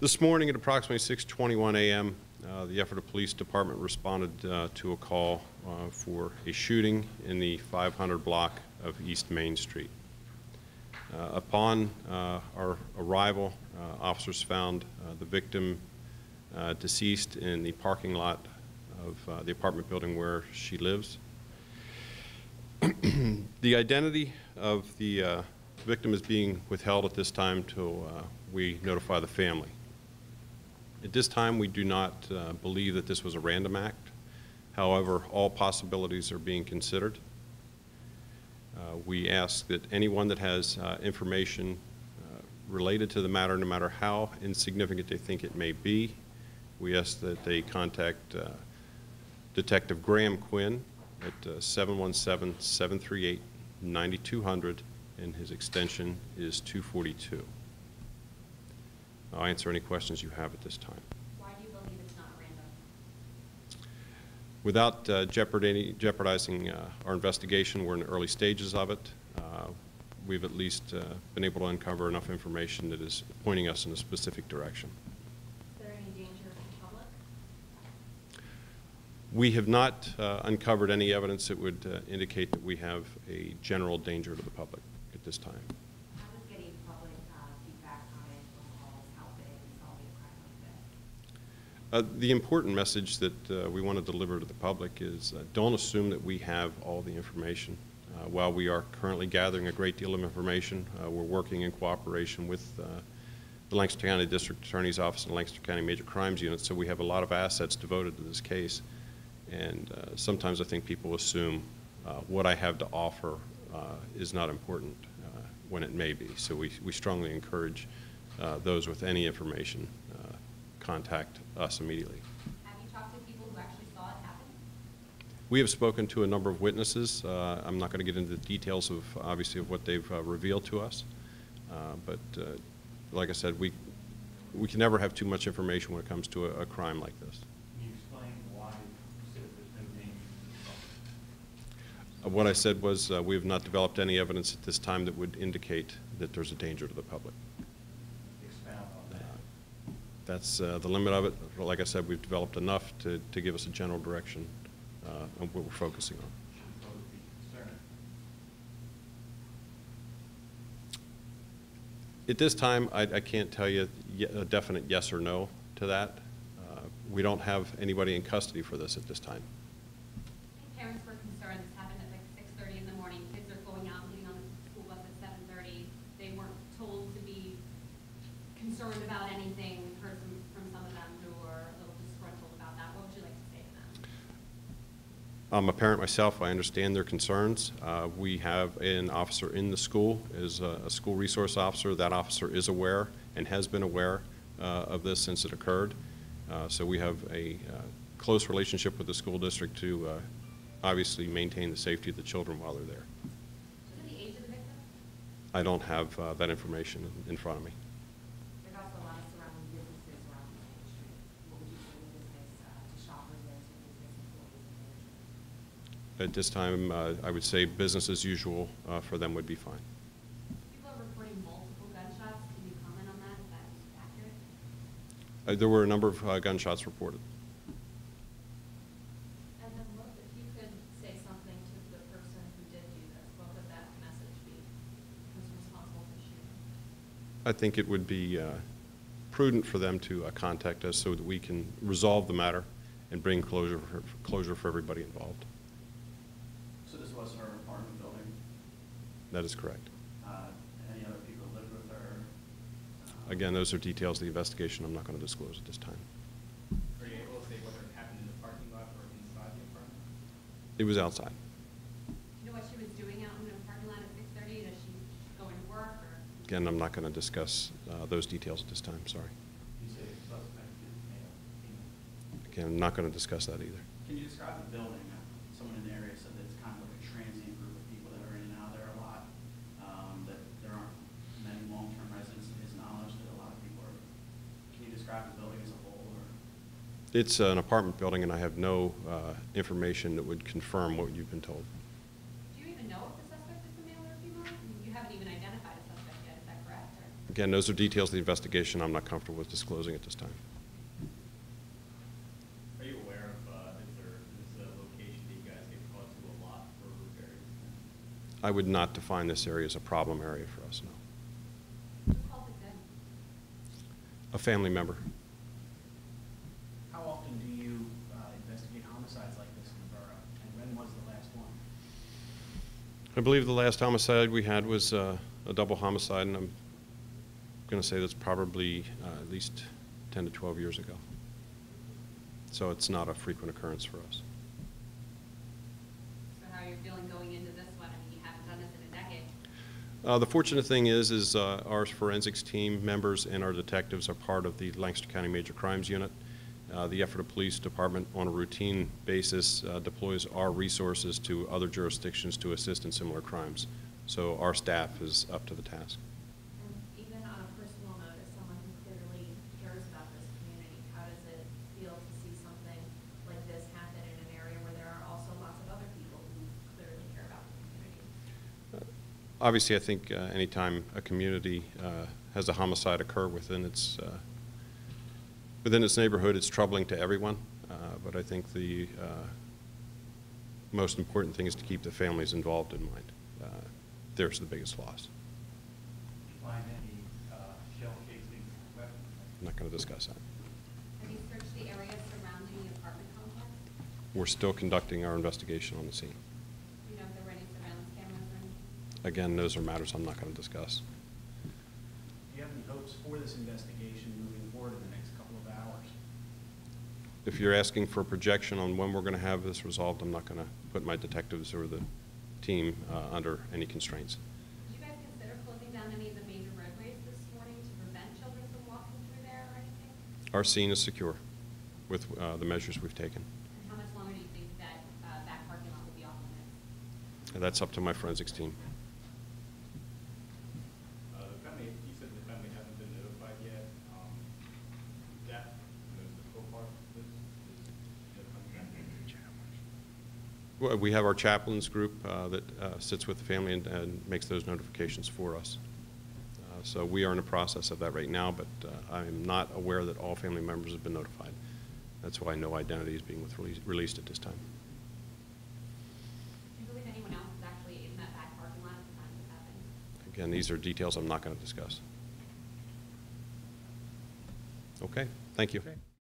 This morning at approximately 6:21 a.m., the Ephrata Police Department responded to a call for a shooting in the 500 block of East Main Street. Upon our arrival, officers found the victim deceased in the parking lot of the apartment building where she lives. The identity of the victim is being withheld at this time until we notify the family. At this time, we do not believe that this was a random act. However, all possibilities are being considered. We ask that anyone that has information related to the matter, no matter how insignificant they think it may be, we ask that they contact Detective Graham Quinn at 717-738-9200, and his extension is 242. I'll answer any questions you have at this time. Why do you believe it's not random? Without jeopardizing our investigation, we're in the early stages of it. We've at least been able to uncover enough information that is pointing us in a specific direction. Is there any danger to the public? We have not uncovered any evidence that would indicate that we have a general danger to the public at this time. How does getting public feedback on it, phone calls, help in solving a crime like this? The important message that we want to deliver to the public is don't assume that we have all the information. While we are currently gathering a great deal of information, we're working in cooperation with the Lancaster County District Attorney's Office and Lancaster County Major Crimes Unit, so we have a lot of assets devoted to this case. And sometimes I think people assume what I have to offer is not important when it may be. So we strongly encourage those with any information contact us immediately. Have you talked to people who actually saw it happen? We have spoken to a number of witnesses. I'm not going to get into the details of, obviously, of what they've revealed to us. But like I said, we can never have too much information when it comes to a crime like this. Can you explain why you said there's no danger to the public? What I said was we have not developed any evidence at this time that would indicate that there's a danger to the public. Expound on that. That's the limit of it. Like I said, we've developed enough to give us a general direction on what we're focusing on. Should the public be concerned? At this time, I can't tell you a definite yes or no to that. We don't have anybody in custody for this at this time. Parents were concerned. This happened at like 6:30 in the morning. Kids are going out and getting on the school bus at 7:30. They weren't told to be concerned about anything. We've heard from some of them who are a little disgruntled about that. What would you like to say to them? I'm a parent myself. I understand their concerns. We have an officer in the school, is a school resource officer. That officer is aware and has been aware of this since it occurred. So we have a close relationship with the school district to obviously maintain the safety of the children while they're there. What is the age of the victim? I don't have that information in front of me. There's also a lot of surrounding businesses around Main Street. What would you say to business, to shoppers and to business employees and managers? At this time, I would say business as usual for them would be fine. People are reporting multiple gunshots. Can you comment on that? Is that accurate? There were a number of gunshots reported. And then what, if you could say something to the person who did do this, what would that message be? Who's responsible for shooting? I think it would be prudent for them to contact us so that we can resolve the matter and bring closure for everybody involved. So this was her apartment building? That is correct. Any other people lived with her? Again, those are details of the investigation I'm not going to disclose at this time. Are you able to say whether it happened in the parking lot or inside the apartment? It was outside. Do you know what she was doing out in the parking lot at 6:30? Does she go into work or? Again, I'm not going to discuss those details at this time. Sorry. You say the suspect is male, female. Again, I'm not going to discuss that either. Can you describe the building? Someone in the area said that it's kind of like a transient group of people that are in and out there a lot, that there aren't many long-term residents to his knowledge, that a lot of people are. Can you describe the building as a whole? Or? It's an apartment building, and I have no information that would confirm what you've been told. Do you even know if the suspect is a male or female? You haven't even identified a suspect yet, is that correct? Or? Again, those are details of the investigation I'm not comfortable with disclosing at this time. Are you aware of, is a location that you guys get called to a lot for repairs? I would not define this area as a problem area for us, no. Who calls it good? A family member. How often do you investigate homicides like this in the borough? And when was the last one? I believe the last homicide we had was a double homicide, and I'm going to say that's probably at least 10 to 12 years ago. So it's not a frequent occurrence for us. So how are you feeling going into this one? I mean, you haven't done this in a decade. The fortunate thing is our forensics team members and our detectives are part of the Lancaster County Major Crimes Unit. The Ephrata Police Department on a routine basis deploys our resources to other jurisdictions to assist in similar crimes. So our staff is up to the task. And even on a personal note, as someone who clearly cares about this community, how does it feel to see something like this happen in an area where there are also lots of other people who clearly care about the community? Obviously, I think anytime a community has a homicide occur within its neighborhood, it's troubling to everyone. But I think the most important thing is to keep the families involved in mind. There's the biggest loss. Did you find any shell casings, weapons? I'm not going to discuss that. Have you searched the area surrounding the apartment complex? We're still conducting our investigation on the scene. Do you know if there were any surveillance cameras or anything? Again, those are matters I'm not going to discuss. Do you have any hopes for this investigation moving forward in the next couple of hours? If you're asking for a projection on when we're going to have this resolved, I'm not going to put my detectives or the team under any constraints. Did you guys consider closing down any of the major roadways this morning to prevent children from walking through there or anything? Our scene is secure with the measures we've taken. And how much longer do you think that back parking lot will be off limits? And that's up to my forensics team. The family, you said the family hasn't been notified yet. That, the co-part of this is the contract. Well, we have our chaplains group that sits with the family and makes those notifications for us. So we are in the process of that right now, but I am not aware that all family members have been notified. That's why no identity is being released at this time. Do you believe anyone else is actually in that back parking lot at the time this happened? Again, these are details I'm not going to discuss. Okay, thank you.